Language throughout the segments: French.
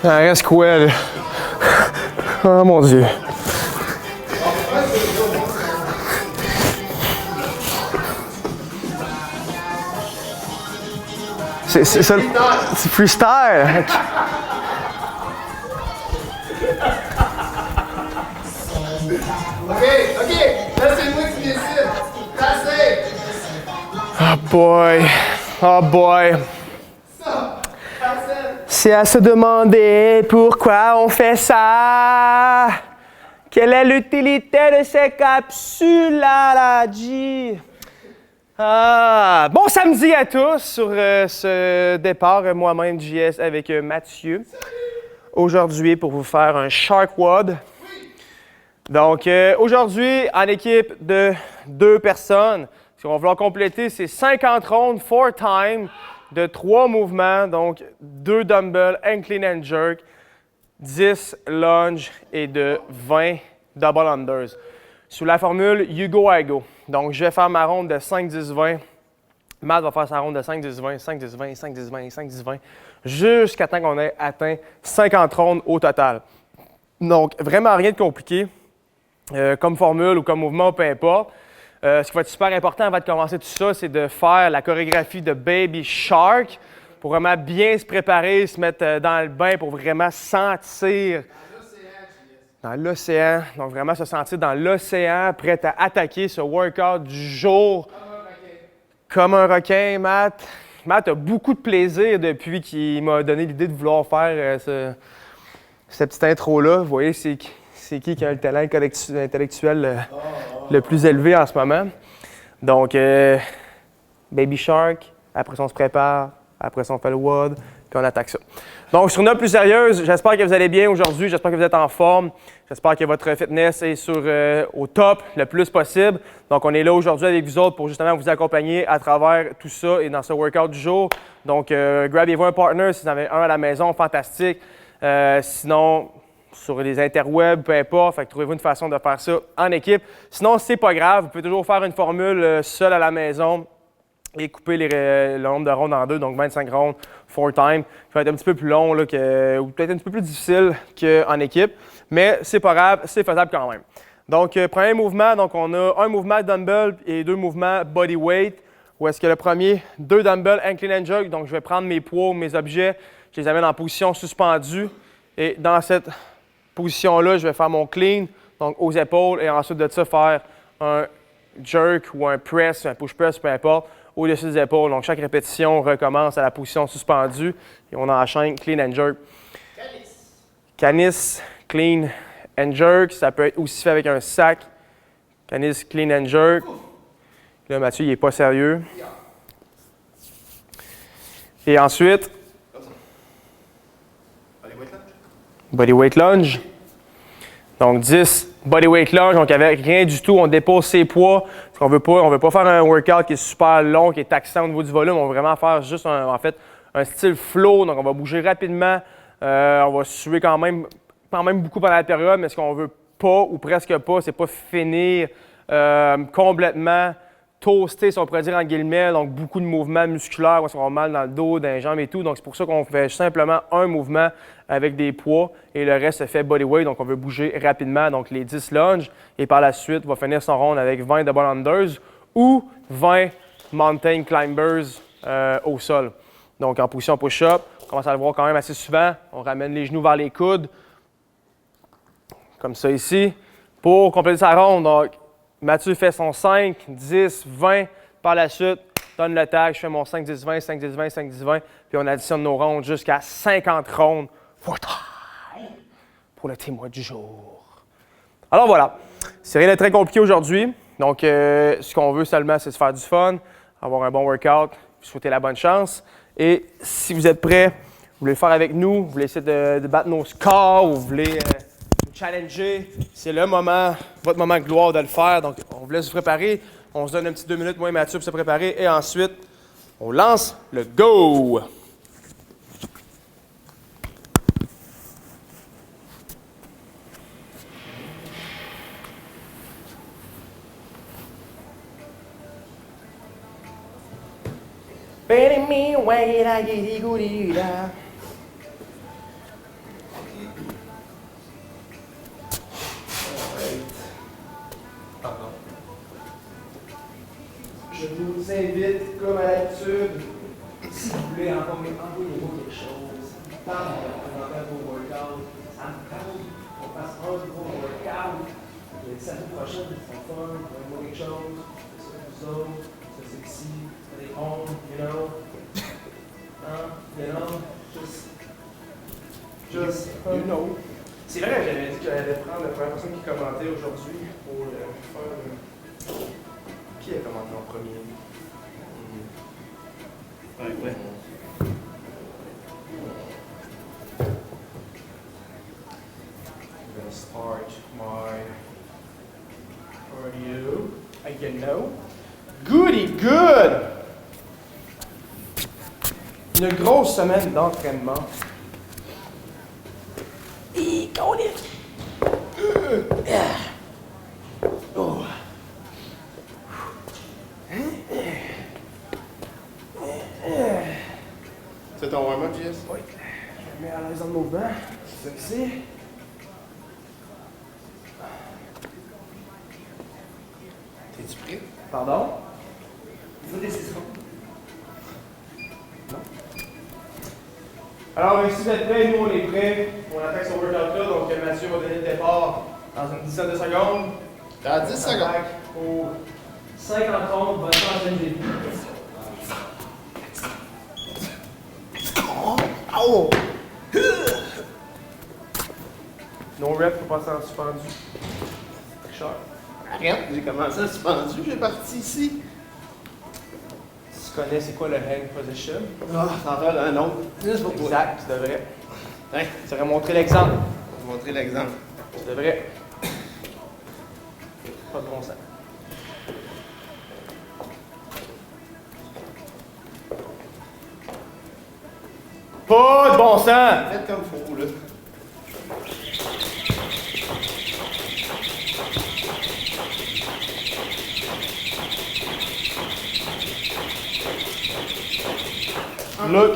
reste quoi, là? Oh mon Dieu. C'est freestyle. OK, là c'est moi qui décide. That's it. Oh boy. Oh boy. C'est à se demander pourquoi on fait ça. Quelle est l'utilité de ces capsules là, G? Bon samedi à tous sur ce départ, moi-même JS avec Mathieu. Aujourd'hui pour vous faire un Shark WOD. Donc aujourd'hui en équipe de 2 personnes. On va vouloir compléter ces 50 rondes 4 times de 3 mouvements, donc 2 dumbbells, un clean and jerk, 10 lunges et de 20 double unders. Sous la formule You Go, I Go. Donc je vais faire ma ronde de 5, 10, 20. Matt va faire sa ronde de 5, 10, 20, 5, 10, 20, 5, 10, 20, 5, 10, 20, jusqu'à temps qu'on ait atteint 50 rondes au total. Donc vraiment rien de compliqué, comme formule ou comme mouvement, peu importe. Ce qui va être super important avant de commencer tout ça, c'est de faire la chorégraphie de Baby Shark pour vraiment bien se préparer, se mettre dans le bain pour vraiment sentir dans l'océan. Donc vraiment se sentir dans l'océan, prêt à attaquer ce workout du jour. Comme un requin, Matt. Matt a beaucoup de plaisir depuis qu'il m'a donné l'idée de vouloir faire cette petite intro-là. Vous voyez, c'est qui a le talent intellectuel le plus élevé en ce moment. Donc, Baby Shark, après ça on se prépare, après ça on fait le WOD, puis on attaque ça. Donc, sur une note plus sérieuse, j'espère que vous allez bien aujourd'hui, j'espère que vous êtes en forme, j'espère que votre fitness est au top le plus possible. Donc, on est là aujourd'hui avec vous autres pour justement vous accompagner à travers tout ça et dans ce workout du jour. Donc, grabez-vous un partner si vous en avez un à la maison, fantastique. Sinon, sur les interwebs, peu importe, fait que trouvez-vous une façon de faire ça en équipe. Sinon, c'est pas grave, vous pouvez toujours faire une formule seule à la maison et couper le nombre de rondes en 2, donc 25 rondes, 4 times. Ça va être un petit peu plus long, là, ou peut-être un petit peu plus difficile qu'en équipe, mais c'est pas grave, c'est faisable quand même. Donc, premier mouvement, donc on a un mouvement dumbbell et 2 mouvements body weight, où est-ce que le premier, 2 dumbbells, un clean and jerk, donc je vais prendre mes poids ou mes objets, je les amène en position suspendue, et dans cette position-là, je vais faire mon clean, donc aux épaules, et ensuite de ça, faire un jerk ou un press, un push press, peu importe, au-dessus des épaules. Donc, chaque répétition recommence à la position suspendue et on enchaîne clean and jerk. Canis, clean and jerk. Ça peut être aussi fait avec un sac. Canis, clean and jerk. Là, Mathieu, il n'est pas sérieux. Et ensuite, bodyweight lunge. Donc 10 bodyweight lunge, donc avec rien du tout, on dépose ses poids. Parce qu'on veut pas faire un workout qui est super long, qui est taxant au niveau du volume. On veut vraiment faire juste un style flow. Donc on va bouger rapidement. On va suer quand même beaucoup pendant la période, mais ce qu'on veut pas ou presque pas, c'est pas finir complètement toasté, si on pourrait dire en guillemets, donc beaucoup de mouvements musculaires, on va mal dans le dos, dans les jambes et tout. Donc c'est pour ça qu'on fait simplement un mouvement avec des poids et le reste se fait bodyweight, donc on veut bouger rapidement, donc les 10 lunges et par la suite, on va finir son round avec 20 double unders ou 20 mountain climbers au sol. Donc en position push-up, on commence à le voir quand même assez souvent, on ramène les genoux vers les coudes, comme ça ici, pour compléter sa ronde. Donc Mathieu fait son 5, 10, 20. Par la suite, donne le tag, je fais mon 5, 10, 20, 5, 10, 20, 5, 10, 20. Puis on additionne nos rondes jusqu'à 50 rondes pour le témoin du jour. Alors voilà, c'est rien de très compliqué aujourd'hui. Donc, ce qu'on veut seulement, c'est se faire du fun, avoir un bon workout, vous souhaiter la bonne chance. Et si vous êtes prêts, vous voulez le faire avec nous, vous voulez essayer de battre nos scores ou vous voulez challenger, c'est le moment, votre moment de gloire de le faire. Donc, on vous laisse vous préparer. On se donne un petit 2 minutes, moi et Mathieu, pour se préparer. Et ensuite, on lance le go! tente de présenter un beau workout, ça me tente qu'on fasse un gros workout. Les samedi prochain, c'est fun, on va voir quelque chose, c'est ça vous autres, c'est sexy, c'est des ondes, you know. Just, you know. C'est vrai que j'avais dit que j'allais prendre la première personne qui commentait aujourd'hui pour faire. Qui a commenté en premier? Ouais. I'm gonna start my cardio. You know. Goody good! Une grosse semaine d'entraînement. Et on est. Oh. C'est ton warm-up, JS? Oui. Je me mets à l'aise dans le mouvement. C'est ici. T'es-tu prêt? Pardon? Vous décidez. Non? Alors, merci d'être prêts. Nous, on est prêts. On attaque ce workout-là. Donc, Mathieu va donner le départ dans une dizaine de secondes. T'as 10 secondes. Pour 50 comptes, bonne chance, NGP. Oh! No rep pour passer en suspendu. Richard. Arrête, j'ai commencé à suspendu, j'ai parti ici. Tu connais c'est quoi le hang position? Ah, t'en fais un autre. Juste pour toi. Exact, tu devrais. Hein? Tu devrais montrer l'exemple. Je vais vous montrer l'exemple. Tu devrais. Pas de bon sens. Pas de bon sens! Faites comme il faut, là. Look.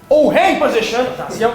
Oh, hang position! Attention!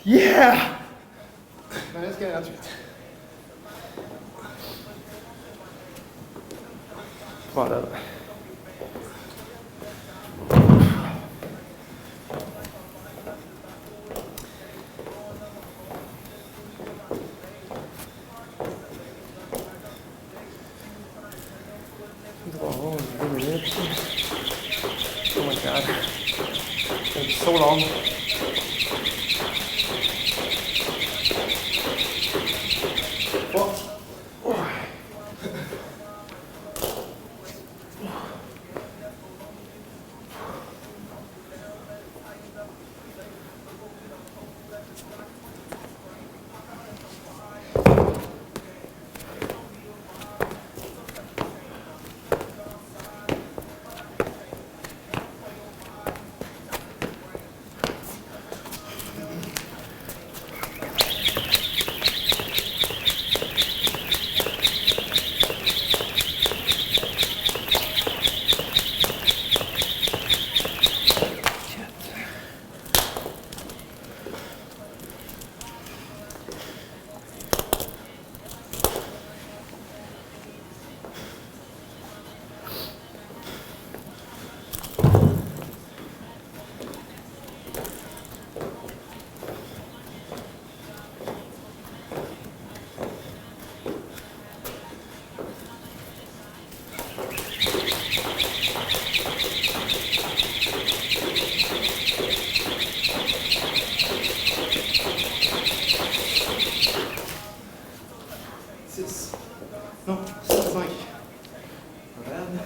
Yeah! Il me reste 48. Voilà. Oh, 2 minutes. Oh my god. It's so long. Non, 65. Regarde.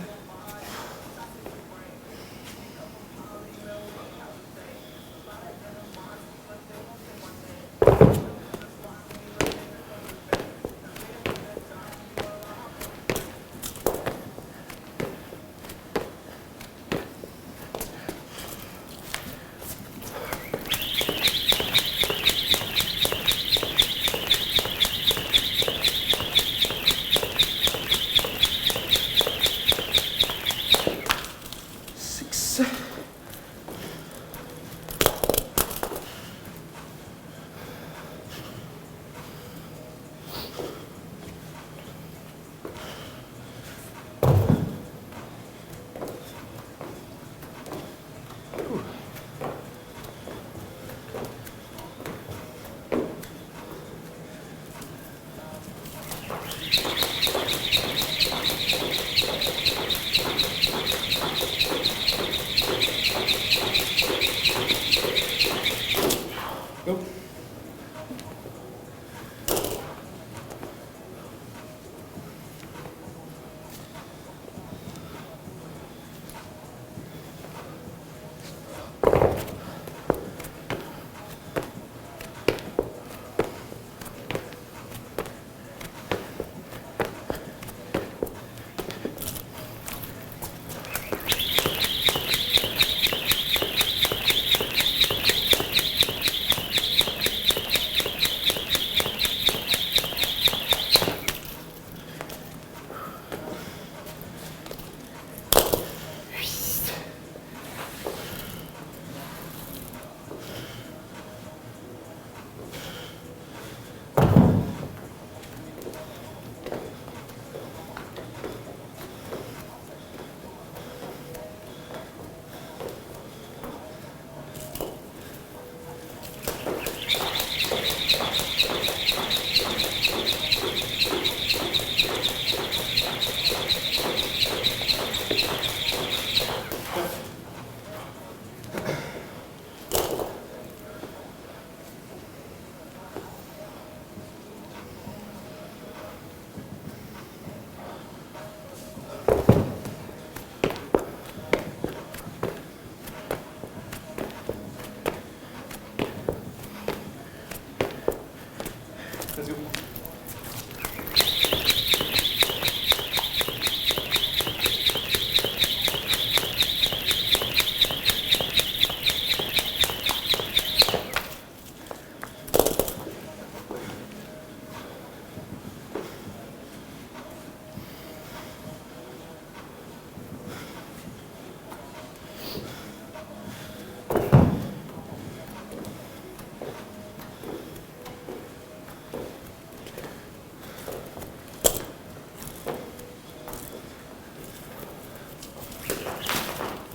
Let's go.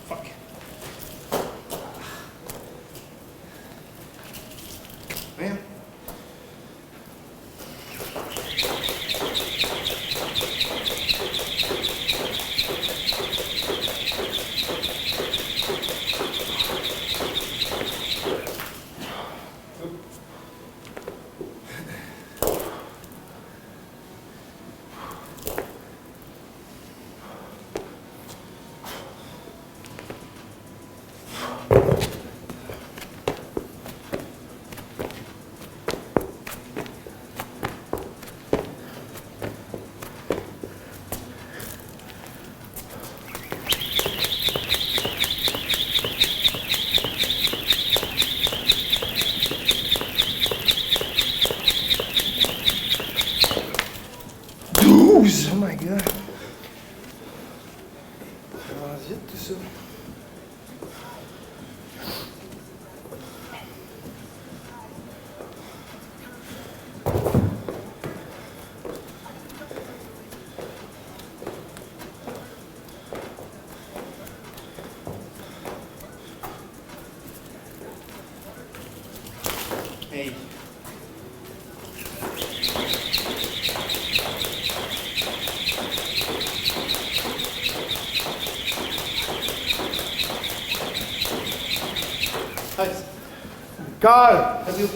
Fuck. Man. Oh my god. Ça avance vite tout ça. Hey. Nice. God. Have you?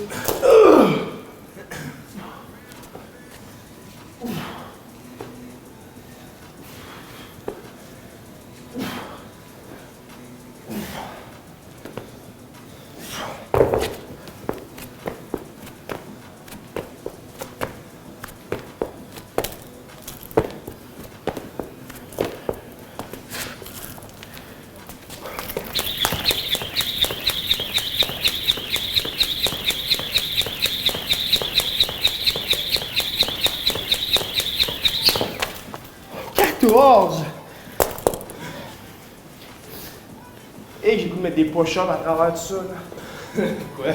Et j'ai le goût de mettre des push-ups à travers tout ça. Là. Quoi?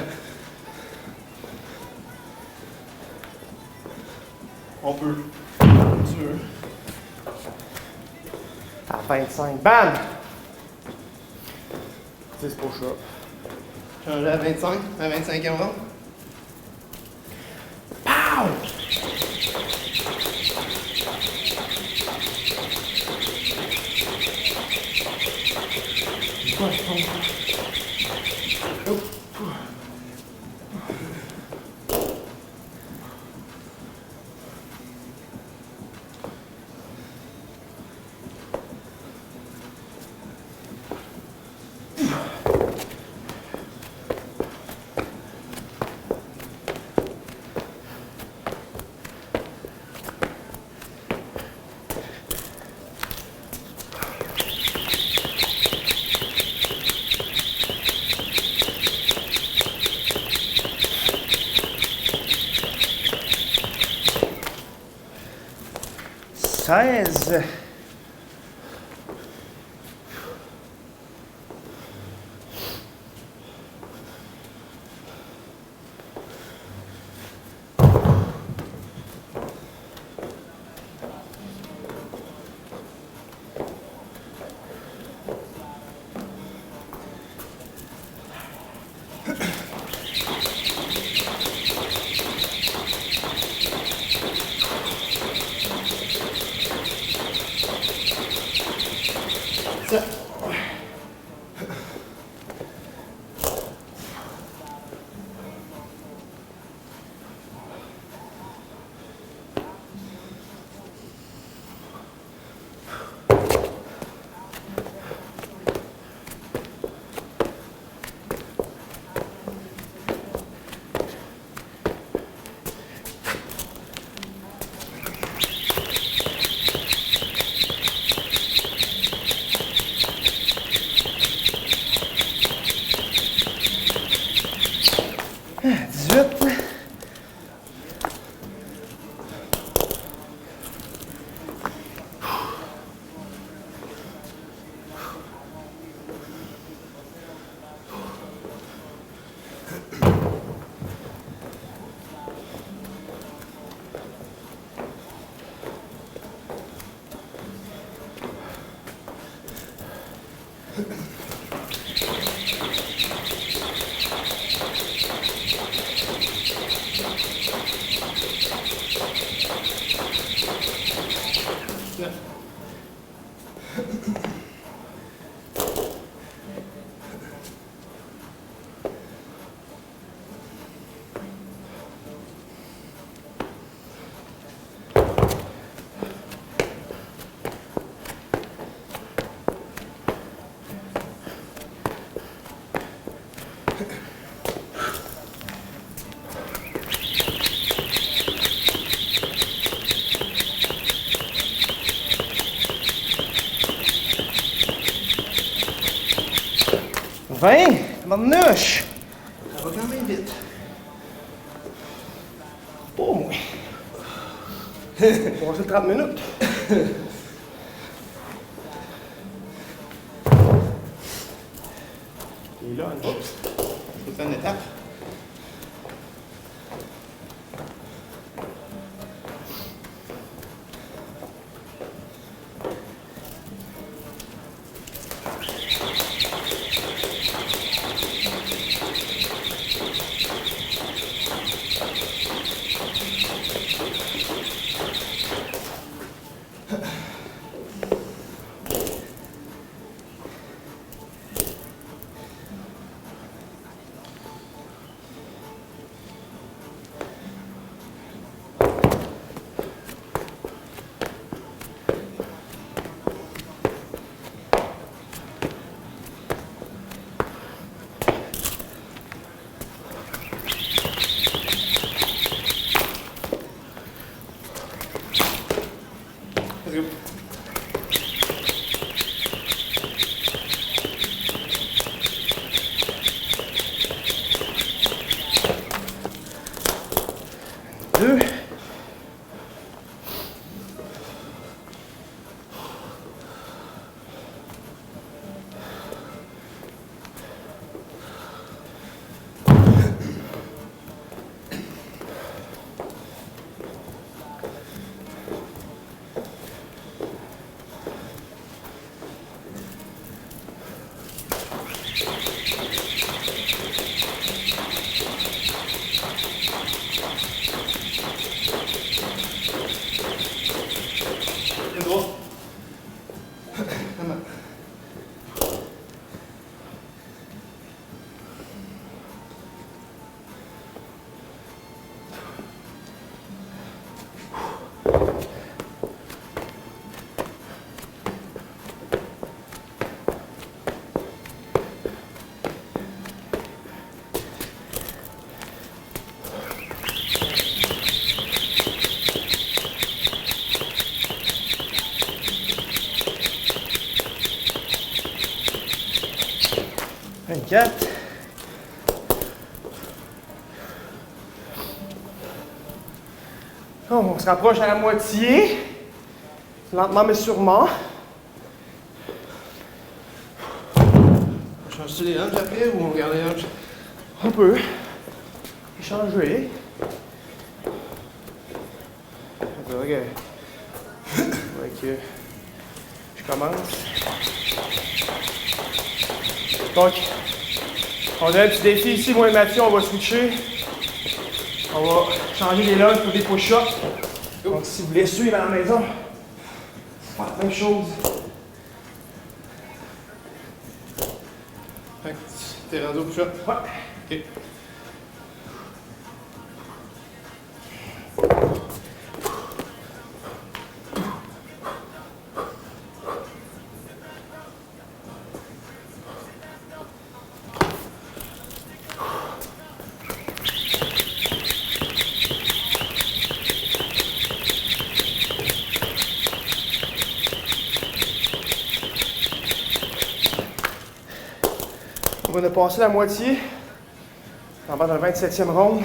On peut. Tu veux. À 25. Bam! 10 push-ups. Changer à 25, à 25 avant. Pow! Quoi, je tombe? Oh. Treize. 20, manouche. Ça va quand même vite. Pas au moins. On va passer 30 minutes. Et là, oups, je peux faire une étape. Let's go. Deux. Le droit. 24. Oh, on se rapproche à la moitié. Lentement mais sûrement. Change-tu les hanches après ou on garde les hanches? On peut. Échanger. Ok. Je commence. Donc, on donne un petit défi ici, moi et Mathieu, on va switcher. On va changer les lunges pour des push-ups. Donc, si vous voulez suivre à la maison, faire la même chose. T'es rendu au push-up? Ouais. Ok. On va passer la moitié. On va dans le 27e round.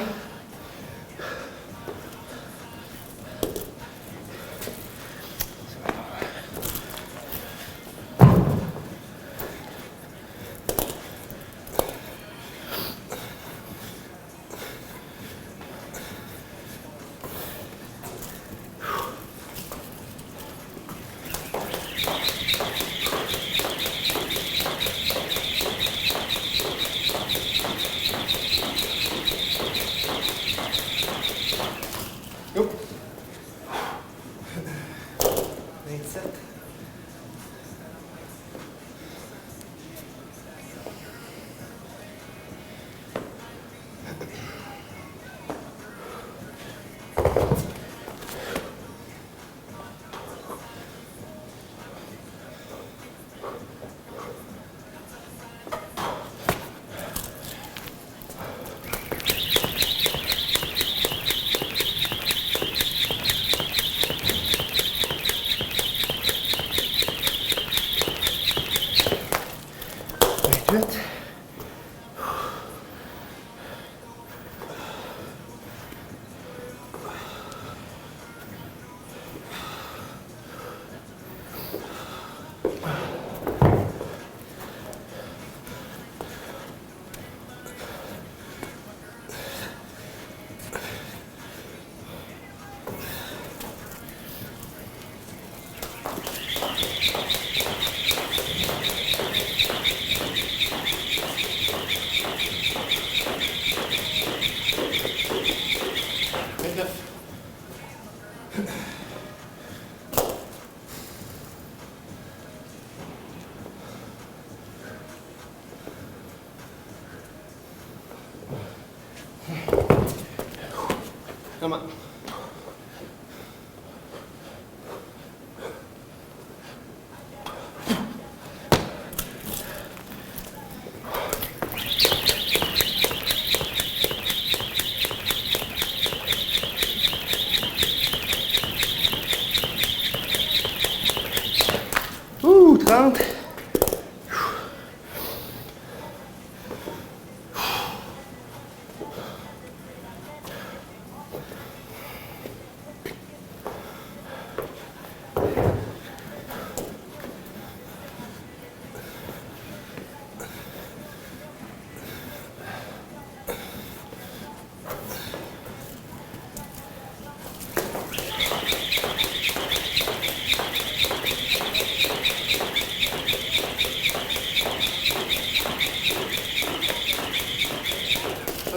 Go. 27. Come on. Ouh, 30.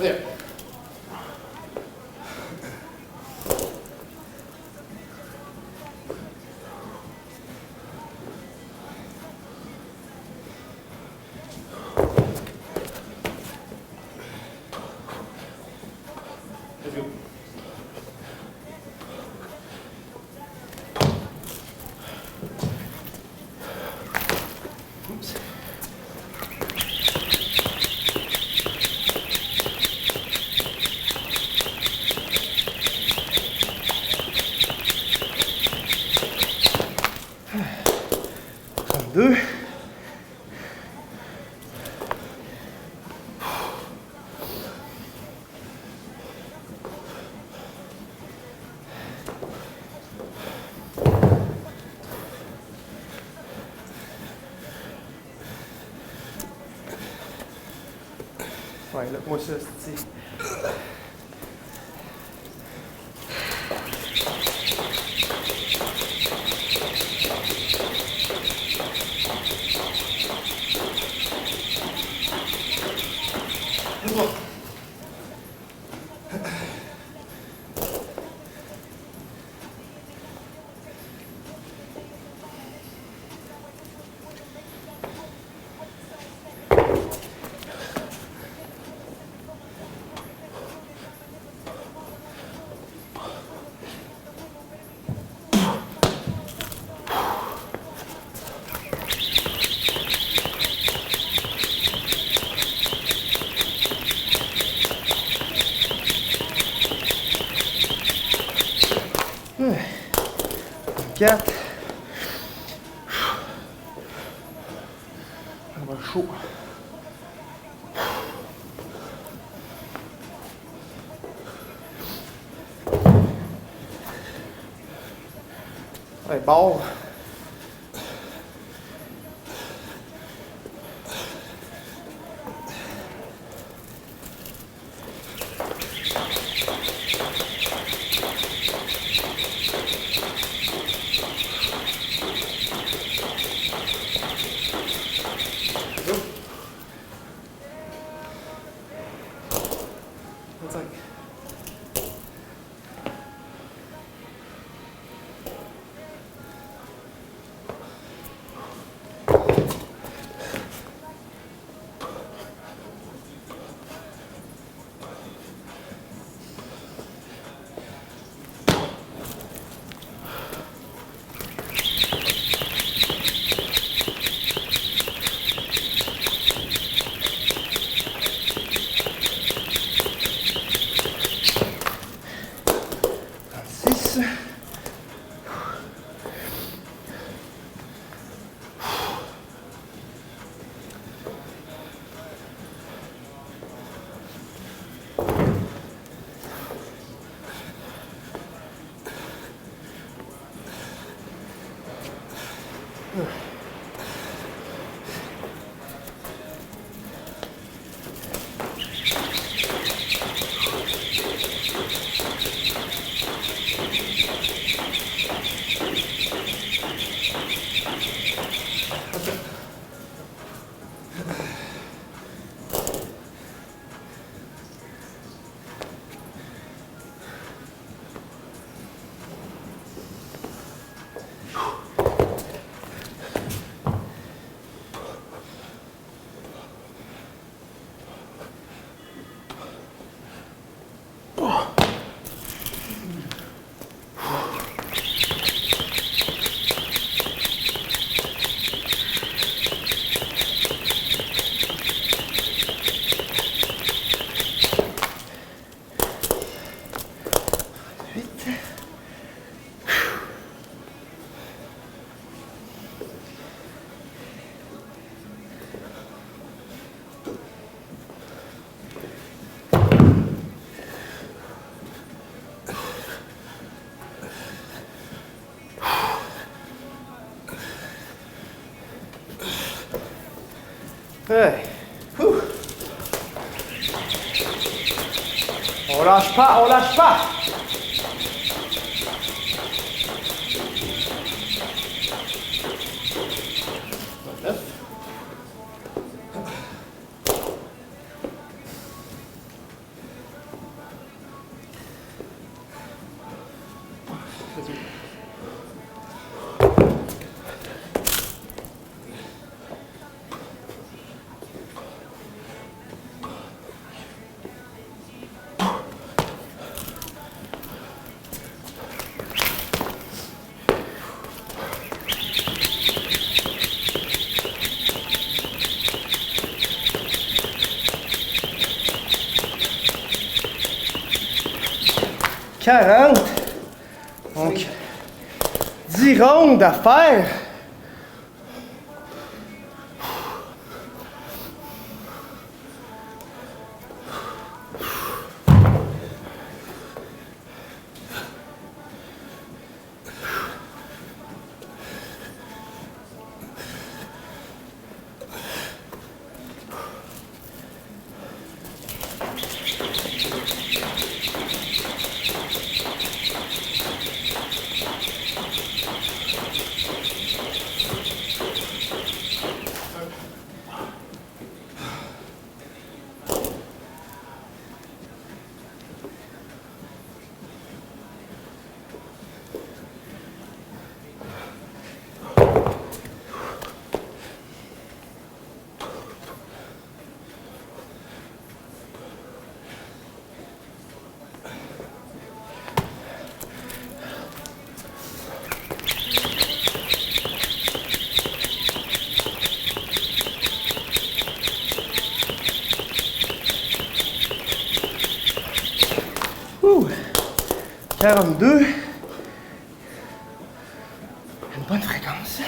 There. Let's go. Oops. Deux. Ouais, là, moi ça, c'est... Quatre. On va chaud. Ouais, barre. Hey. Ouh. On lâche pas, on lâche pas. Donc, 10 rondes à faire. Ouh. 42. Une bonne fréquence.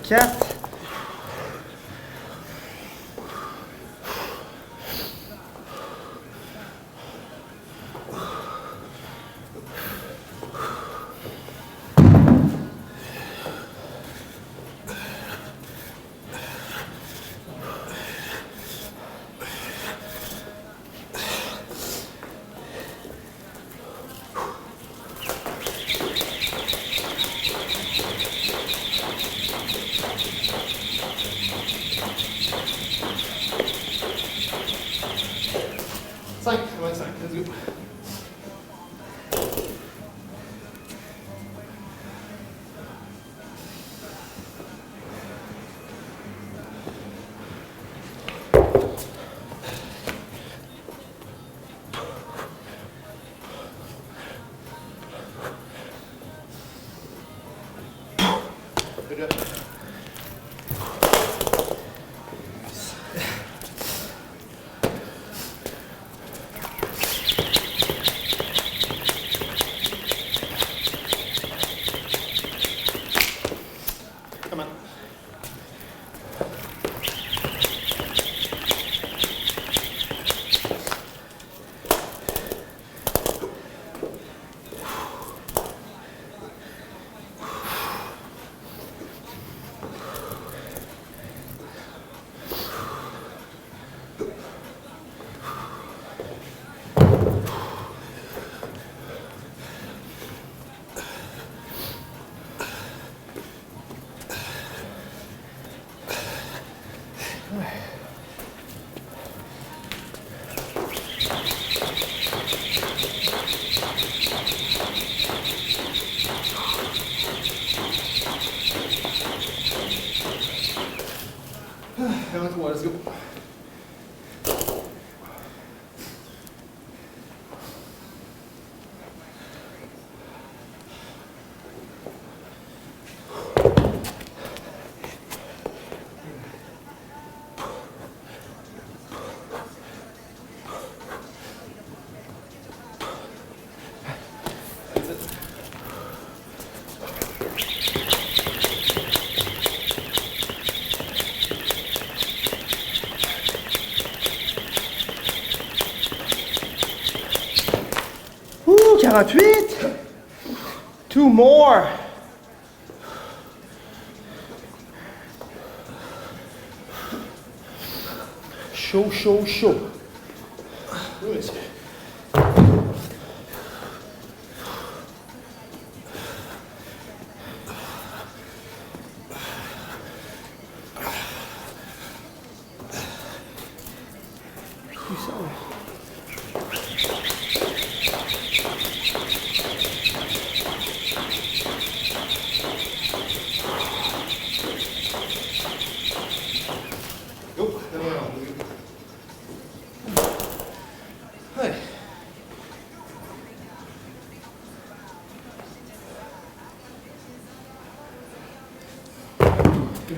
Quatre. Let's go. Good job. Let's go. Ouh, 48. Two more. Chaud, chaud, chaud. Oui, monsieur.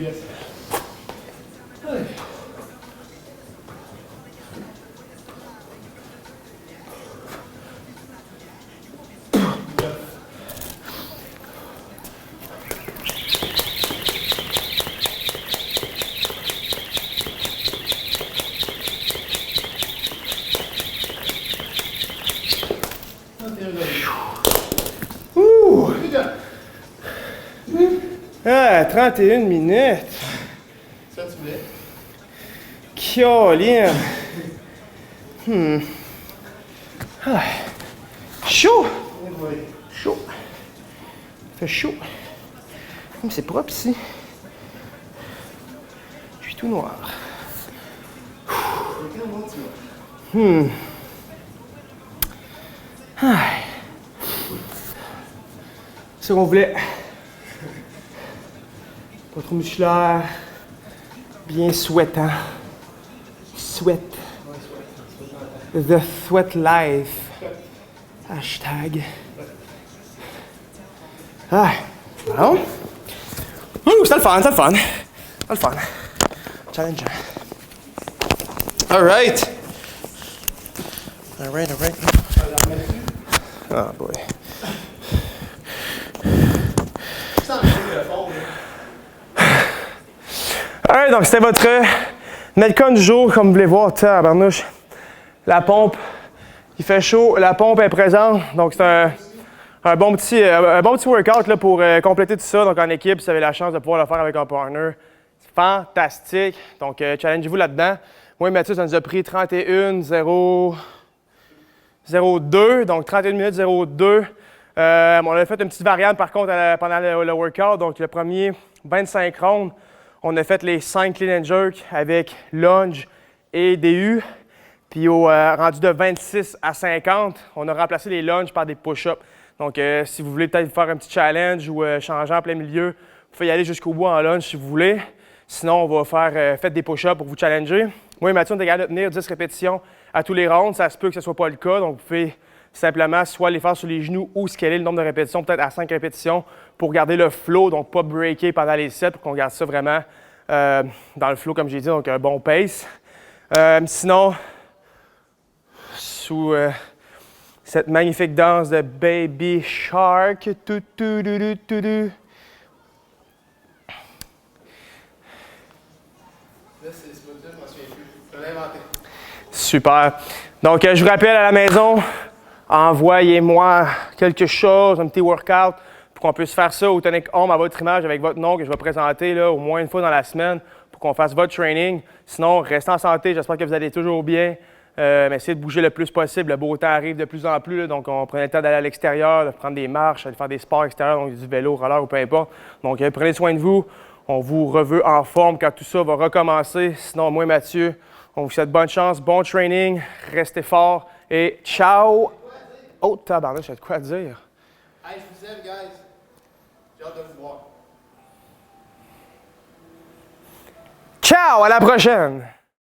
Yes. Allez. Ouh! Ah, 31 minutes. Ça, tu voulais? Caroline. Ah. Chaud. Chaud. Fait chaud. C'est propre ici. Je suis tout noir. Ah. C'est ce qu'on voulait. Pas trop musculaire. Bien sweatant. Sweat. The sweat life. Hashtag. Ah. Bon. Ouh, c'est le fun, c'est le fun. C'est le fun. Challenger. All right. All right, all right. Oh boy. Alright, donc c'était votre Metcon du jour, comme vous voulez voir. Tabarnouche. La pompe, il fait chaud, la pompe est présente. Donc c'est un bon petit workout là, pour compléter tout ça. Donc en équipe, si vous avez la chance de pouvoir le faire avec un partner, c'est fantastique. Donc challengez-vous là-dedans. Moi et Mathieu, ça nous a pris 31-0-02, donc 31 minutes 02. On a fait une petite variante par contre pendant le workout. Donc le premier 25 rounds, on a fait les 5 clean and jerk avec lunge et DU. Puis au rendu de 26 à 50, on a remplacé les lunges par des push-ups. Donc si vous voulez peut-être faire un petit challenge ou changer en plein milieu, vous pouvez y aller jusqu'au bout en lunge si vous voulez. Sinon, on va faire faites des push-ups pour vous challenger. Moi et Mathieu, on est capable de tenir 10 répétitions à tous les rounds. Ça se peut que ce ne soit pas le cas. Donc vous pouvez simplement soit les faire sur les genoux ou scaler le nombre de répétitions, peut-être à 5 répétitions pour garder le flow, donc pas breaker pendant les sets, pour qu'on garde ça vraiment dans le flow, comme j'ai dit, donc un bon pace. Sinon, sous cette magnifique danse de Baby Shark, super. Donc, je vous rappelle à la maison, envoyez-moi quelque chose, un petit workout, pour qu'on puisse faire ça au Tonic Home à votre image avec votre nom que je vais présenter là, au moins une fois dans la semaine pour qu'on fasse votre training. Sinon, restez en santé, j'espère que vous allez toujours bien. Mais essayez de bouger le plus possible. Le beau temps arrive de plus en plus, là, donc on prenait le temps d'aller à l'extérieur, de prendre des marches, de faire des sports extérieurs, donc du vélo, roller ou peu importe. Donc, prenez soin de vous. On vous reveut en forme quand tout ça va recommencer. Sinon, moi et Mathieu, On vous souhaite bonne chance, bon training, restez fort et ciao! Oh, tabarnak, j'ai de quoi dire. Hey, je vous aime, guys. J'ai hâte de vous voir. Ciao, à la prochaine!